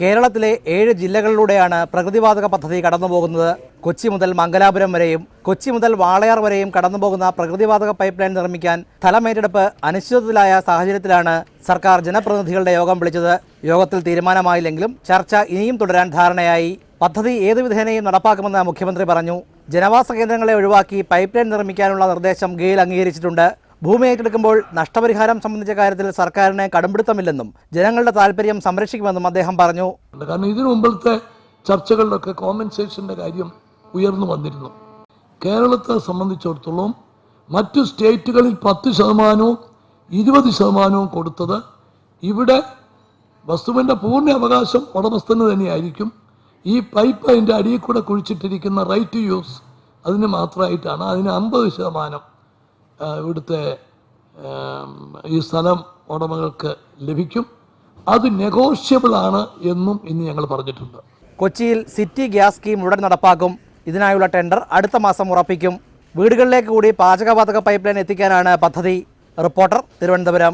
കേരളത്തിലെ 7 ജില്ലകളിലൂടെയാണ് പ്രകൃതിവാതക പദ്ധതി കടന്നുപോകുന്നത്. കൊച്ചി മുതൽ മംഗലാപുരം വരെയും കൊച്ചി മുതൽ വാളയാർ വരെയും കടന്നുപോകുന്ന പ്രകൃതിവാതക പൈപ്പ് ലൈൻ നിർമ്മിക്കാൻ സ്ഥലമേറ്റെടുപ്പ് അനിശ്ചിതത്തിലായ സാഹചര്യത്തിലാണ് സർക്കാർ ജനപ്രതിനിധികളുടെ യോഗം വിളിച്ചത്. യോഗത്തിൽ തീരുമാനമായില്ലെങ്കിലും ചർച്ച ഇനിയും തുടരാൻ ധാരണയായി. പദ്ധതി ഏതു വിധേനയും നടപ്പാക്കുമെന്ന് മുഖ്യമന്ത്രി പറഞ്ഞു. ജനവാസ കേന്ദ്രങ്ങളെ ഒഴിവാക്കി പൈപ്പ് ലൈൻ നിർമ്മിക്കാനുള്ള നിർദ്ദേശം ഗെയിൽ അംഗീകരിച്ചിട്ടുണ്ട്. ഭൂമി ഏറ്റെടുക്കുമ്പോൾ നഷ്ടപരിഹാരം സംബന്ധിച്ച കാര്യത്തിൽ സർക്കാരിന് കടുംപിടുത്തമില്ലെന്നും ജനങ്ങളുടെ താല്പര്യം സംരക്ഷിക്കുമെന്നും അദ്ദേഹം പറഞ്ഞു. കാരണം ഇതിനു മുമ്പത്തെ ചർച്ചകളിലൊക്കെ കോമ്പൻസേഷന്റെ കാര്യം ഉയർന്നു വന്നിരുന്നു. കേരളത്തെ സംബന്ധിച്ചിടത്തോളം മറ്റു സ്റ്റേറ്റുകളിൽ 10%, 20% കൊടുത്തത് ഇവിടെ വസ്തുവിൻ്റെ പൂർണ്ണ അവകാശം ഉടമസ്ഥന് തന്നെയായിരിക്കും. ഈ പൈപ്പ് അതിൻ്റെ അടിയിൽ കൂടെ കുഴിച്ചിട്ടിരിക്കുന്ന റൈറ്റ് ടു യൂസ് അതിന് മാത്രമായിട്ടാണ്. അതിന് 50% ഇവിടുത്തെ ഈ സ്ഥലം ഉടമകൾക്ക് ലഭിക്കും. അത് നെഗോഷ്യബിൾ ആണ് എന്നും ഇന്ന് ഞങ്ങൾ പറഞ്ഞിട്ടുണ്ട്. കൊച്ചിയിൽ സിറ്റി ഗ്യാസ് സ്കീം ഉടൻ നടപ്പാക്കും. ഇതിനായുള്ള ടെൻഡർ അടുത്ത മാസം ഉറപ്പിക്കും. വീടുകളിലേക്ക് കൂടി പാചകവാതക പൈപ്പ് ലൈൻ എത്തിക്കാനാണ് പദ്ധതി. റിപ്പോർട്ടർ, തിരുവനന്തപുരം.